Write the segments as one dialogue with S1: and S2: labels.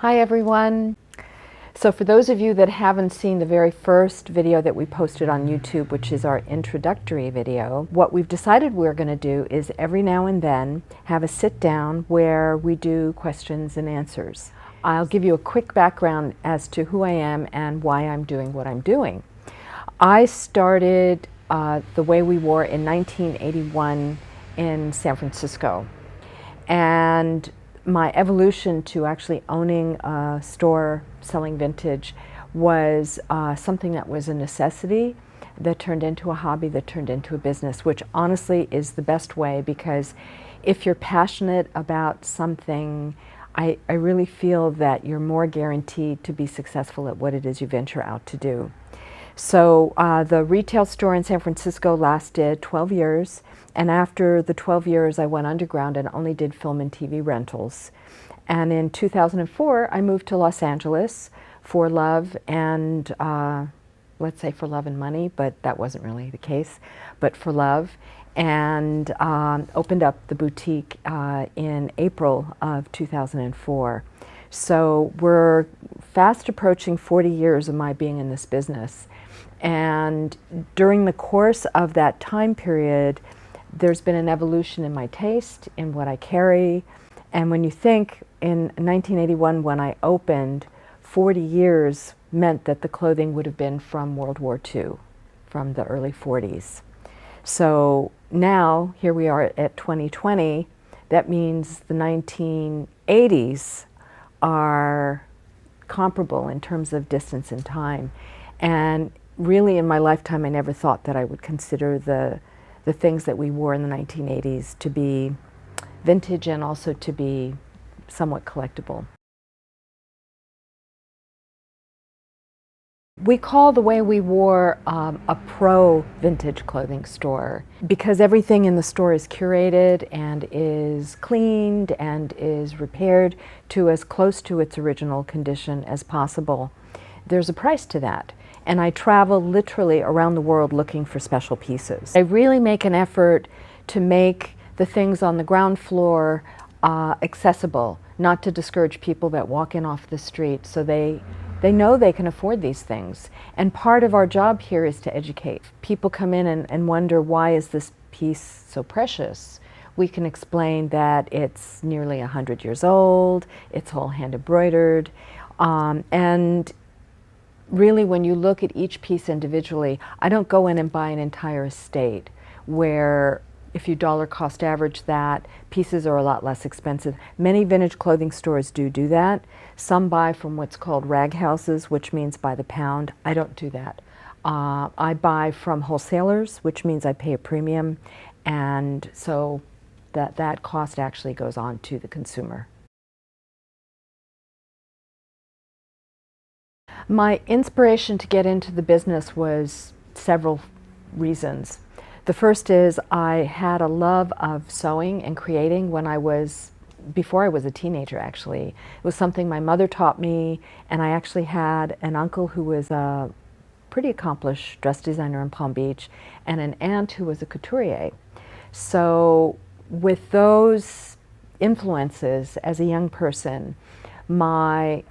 S1: Hi everyone. So for those of you that haven't seen the very first video that we posted on YouTube, which is our introductory video, what we've decided we're going to do is every now and then have a sit down where we do questions and answers. I'll give you a quick background as to who I am and why I'm doing what I'm doing. I started the way we wore in 1981 in San Francisco, and my evolution to actually owning a store selling vintage was something that was a necessity that turned into a hobby, that turned into a business, which honestly is the best way, because if you're passionate about something, I really feel that you're more guaranteed to be successful at what it is you venture out to do. So the retail store in San Francisco lasted 12 years, and after the 12 years I went underground and only did film and TV rentals. And in 2004 I moved to Los Angeles for love and, let's say for love and money, but that wasn't really the case, but for love, and opened up the boutique in April of 2004. So we're fast approaching 40 years of my being in this business. And during the course of that time period, there's been an evolution in my taste, in what I carry. And when you think in 1981 when I opened, 40 years meant that the clothing would have been from World War II, from the early 40s. So now, here we are at 2020, that means the 1980s are comparable in terms of distance and time. And really in my lifetime I never thought that I would consider the things that we wore in the 1980s to be vintage and also to be somewhat collectible. We call the way we wore a pro vintage clothing store, because everything in the store is curated and is cleaned and is repaired to as close to its original condition as possible. There's a price to that, and I travel literally around the world looking for special pieces. I really make an effort to make the things on the ground floor accessible, not to discourage people that walk in off the street, so they know they can afford these things. And part of our job here is to educate. People come in and wonder, why is this piece so precious? We can explain that it's nearly 100 years old, it's all hand embroidered, and really when you look at each piece individually, I don't go in and buy an entire estate where if you dollar cost average that, pieces are a lot less expensive. Many vintage clothing stores do that. Some buy from what's called rag houses, which means by the pound. I don't do that. I buy from wholesalers, which means I pay a premium, and so that cost actually goes on to the consumer. My inspiration to get into the business was several reasons. The first is I had a love of sewing and creating before I was a teenager actually. It was something my mother taught me, and I actually had an uncle who was a pretty accomplished dress designer in Palm Beach and an aunt who was a couturier. So with those influences as a young person, my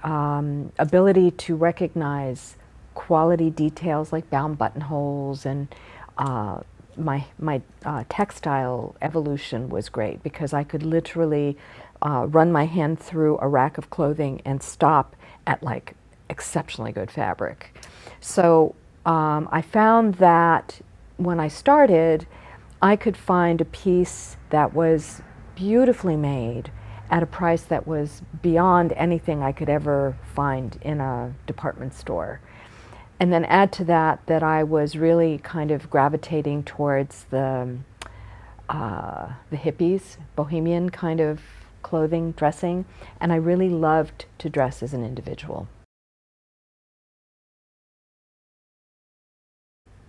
S1: ability to recognize quality details like bound buttonholes and my textile evolution was great, because I could literally run my hand through a rack of clothing and stop at like exceptionally good fabric. So I found that when I started, I could find a piece that was beautifully made at a price that was beyond anything I could ever find in a department store. And then add to that I was really kind of gravitating towards the hippies, bohemian kind of clothing, dressing, and I really loved to dress as an individual.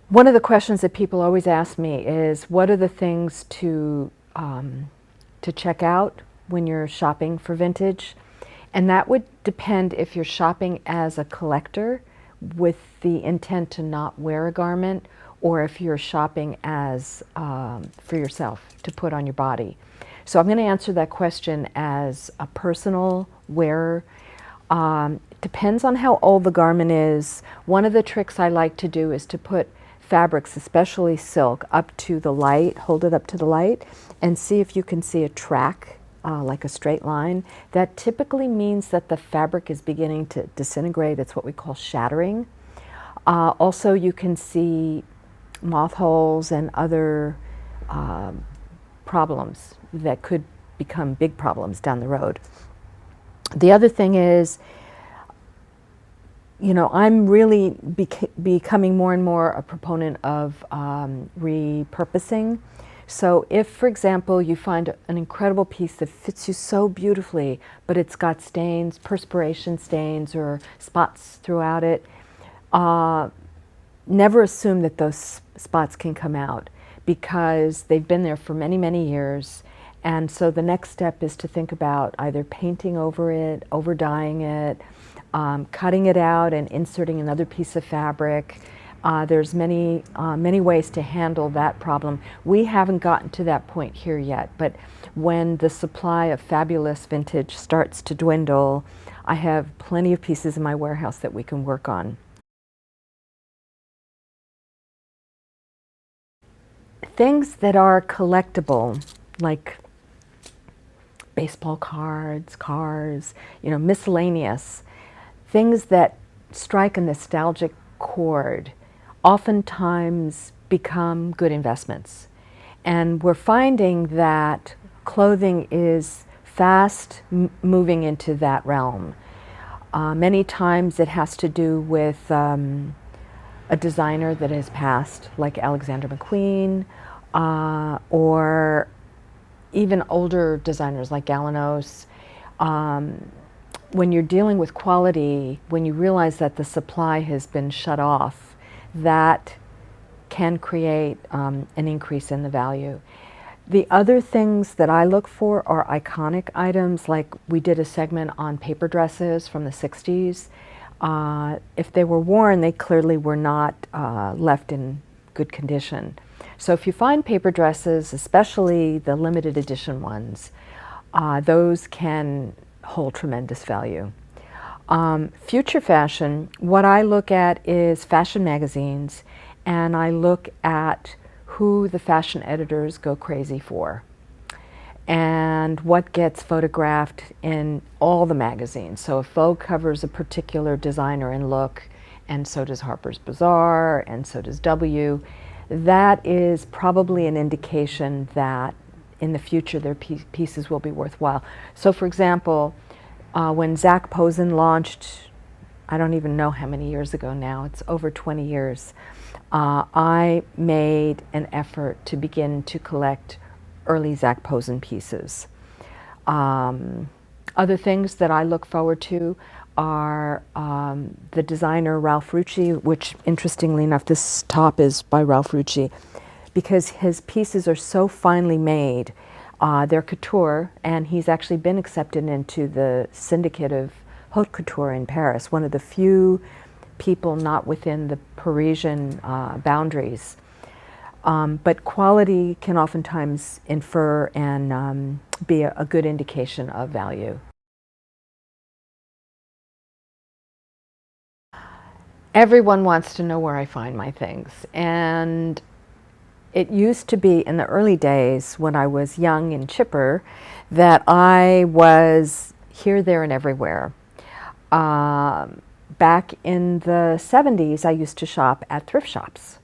S1: One of the questions that people always ask me is, what are the things to check out when you're shopping for vintage? And that would depend if you're shopping as a collector with the intent to not wear a garment, or if you're shopping as for yourself to put on your body. So I'm going to answer that question as a personal wearer. Depends on how old the garment is. One of the tricks I like to do is to put fabrics, especially silk, up to the light, hold it up to the light, and see if you can see a track, like a straight line. That typically means that the fabric is beginning to disintegrate. It's what we call shattering. Also, you can see moth holes and other problems that could become big problems down the road. The other thing is, you know, I'm really becoming more and more a proponent of repurposing. So if, for example, you find an incredible piece that fits you so beautifully, but it's got stains, perspiration stains, or spots throughout it, never assume that those spots can come out, because they've been there for many, many years. And so the next step is to think about either painting over it, over dyeing it, cutting it out and inserting another piece of fabric. There's many ways to handle that problem. We haven't gotten to that point here yet, but when the supply of fabulous vintage starts to dwindle, I have plenty of pieces in my warehouse that we can work on. Things that are collectible, like baseball cards, cars, you know, miscellaneous, things that strike a nostalgic chord, oftentimes become good investments. And we're finding that clothing is fast moving into that realm. Many times it has to do with a designer that has passed, like Alexander McQueen, or even older designers like Galanos. When you're dealing with quality, when you realize that the supply has been shut off, that can create an increase in the value. The other things that I look for are iconic items, like we did a segment on paper dresses from the 60s. If they were worn, they clearly were not left in good condition. So if you find paper dresses, especially the limited edition ones, those can hold tremendous value. Future fashion, what I look at is fashion magazines, and I look at who the fashion editors go crazy for and what gets photographed in all the magazines. So if Vogue covers a particular designer and look, and so does Harper's Bazaar, and so does W, that is probably an indication that in the future their pieces will be worthwhile. So for example, when Zac Posen launched, I don't even know how many years ago now, it's over 20 years, I made an effort to begin to collect early Zac Posen pieces. Other things that I look forward to are the designer Ralph Rucci, which interestingly enough, this top is by Ralph Rucci, because his pieces are so finely made. They're couture, and he's actually been accepted into the syndicate of haute couture in Paris, one of the few people not within the Parisian boundaries. But quality can oftentimes infer and be a good indication of value. Everyone wants to know where I find my things, and it used to be in the early days when I was young and chipper that I was here, there, and everywhere. Back in the 70s, I used to shop at thrift shops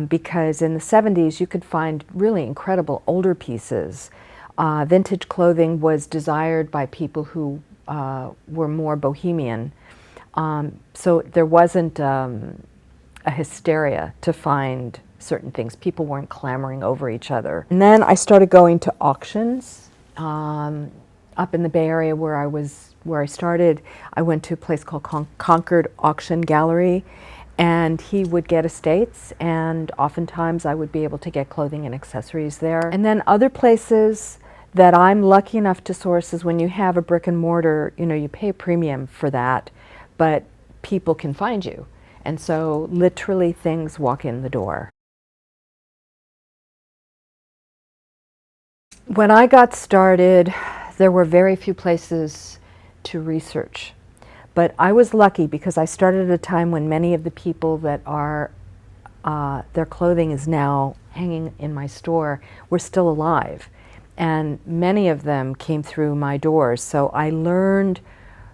S1: because in the 70s you could find really incredible older pieces. Vintage clothing was desired by people who were more bohemian. So there wasn't a hysteria to find certain things. People weren't clamoring over each other. And then I started going to auctions up in the Bay Area where I started. I went to a place called Concord Auction Gallery, and he would get estates, and oftentimes I would be able to get clothing and accessories there. And then other places that I'm lucky enough to source is when you have a brick and mortar, you know, you pay a premium for that, but people can find you. And so literally things walk in the door. When I got started, there were very few places to research But I was lucky because I started at a time when many of the people that are, their clothing is now hanging in my store were still alive. And many of them came through my doors. So I learned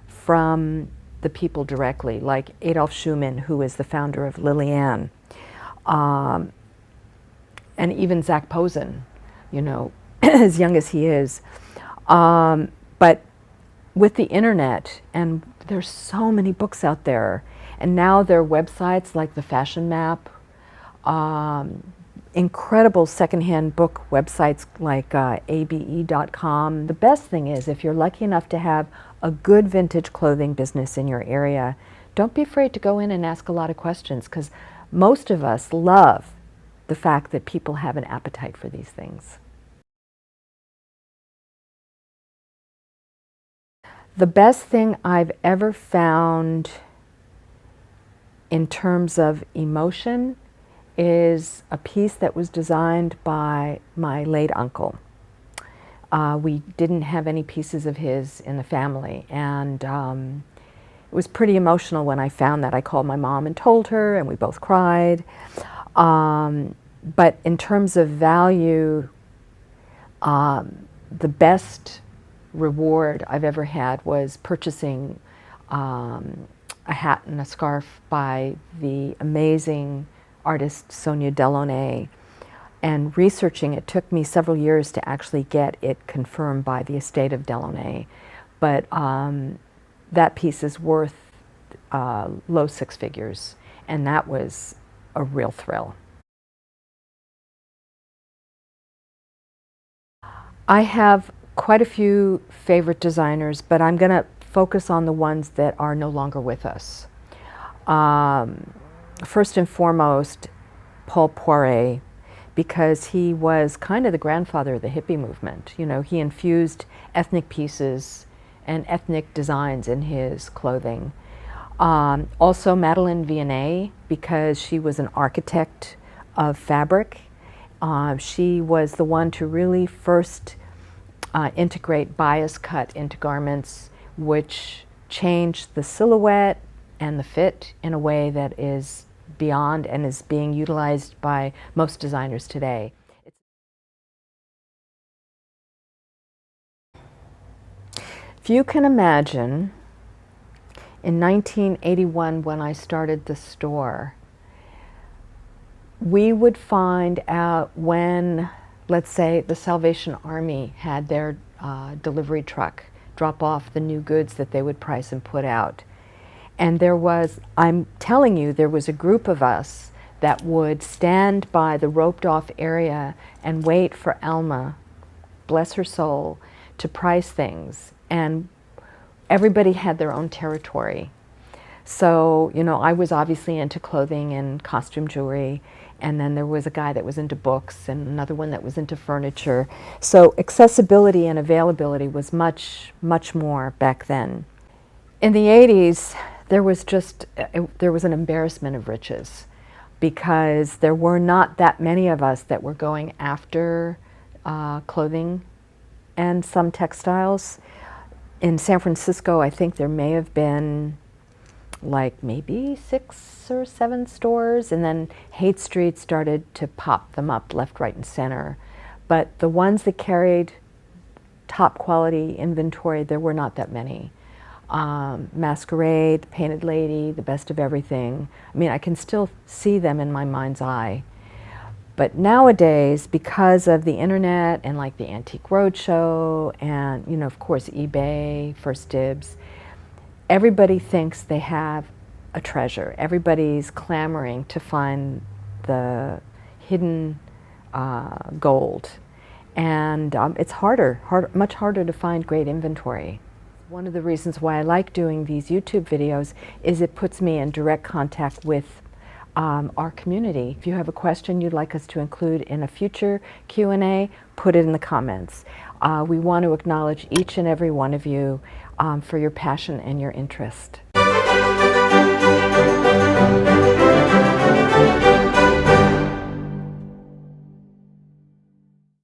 S1: from the people directly, like Adolf Schumann, who is the founder of Liliane, and even Zach Posen, you know, as young as he is. But with the internet, and there's so many books out there, and now there are websites like the Fashion Map, incredible secondhand book websites like abe.com. The best thing is, if you're lucky enough to have a good vintage clothing business in your area, don't be afraid to go in and ask a lot of questions, because most of us love the fact that people have an appetite for these things. The best thing I've ever found in terms of emotion is a piece that was designed by my late uncle. We didn't have any pieces of his in the family, and it was pretty emotional when I found that. I called my mom and told her, and we both cried. But in terms of value, the best reward I've ever had was purchasing a hat and a scarf by the amazing artist Sonia Delaunay, and researching it took me several years to actually get it confirmed by the estate of Delaunay. But that piece is worth low six figures, and that was a real thrill. I have quite a few favorite designers, but I'm going to focus on the ones that are no longer with us. First and foremost, Paul Poiret, because he was kind of the grandfather of the hippie movement. You know, he infused ethnic pieces and ethnic designs in his clothing. Also Madeleine Vianney, because she was an architect of fabric. She was the one to really first integrate bias cut into garments, which changed the silhouette and the fit in a way that is beyond and is being utilized by most designers today. If you can imagine, in 1981 when I started the store, we would find out when, let's say, the Salvation Army had their delivery truck drop off the new goods that they would price and put out. And there was, I'm telling you, there was a group of us that would stand by the roped off area and wait for Alma, bless her soul, to price things. And everybody had their own territory. So, you know, I was obviously into clothing and costume jewelry, and then there was a guy that was into books and another one that was into furniture. So accessibility and availability was much, much more back then. In the 80s, there was an embarrassment of riches, because there were not that many of us that were going after clothing and some textiles. In San Francisco, I think there may have been like maybe 6 or 7 stores, and then Haight Street started to pop them up left, right, and center. But the ones that carried top quality inventory, there were not that many. Masquerade, Painted Lady, The Best of Everything. I mean, I can still see them in my mind's eye. But nowadays, because of the internet and like the Antique Roadshow and, you know, of course, eBay, First Dibs, everybody thinks they have a treasure. Everybody's clamoring to find the hidden gold. And it's much harder to find great inventory. One of the reasons why I like doing these YouTube videos is it puts me in direct contact with our community. If you have a question you'd like us to include in a future Q&A, put it in the comments. We want to acknowledge each and every one of you for your passion and your interest.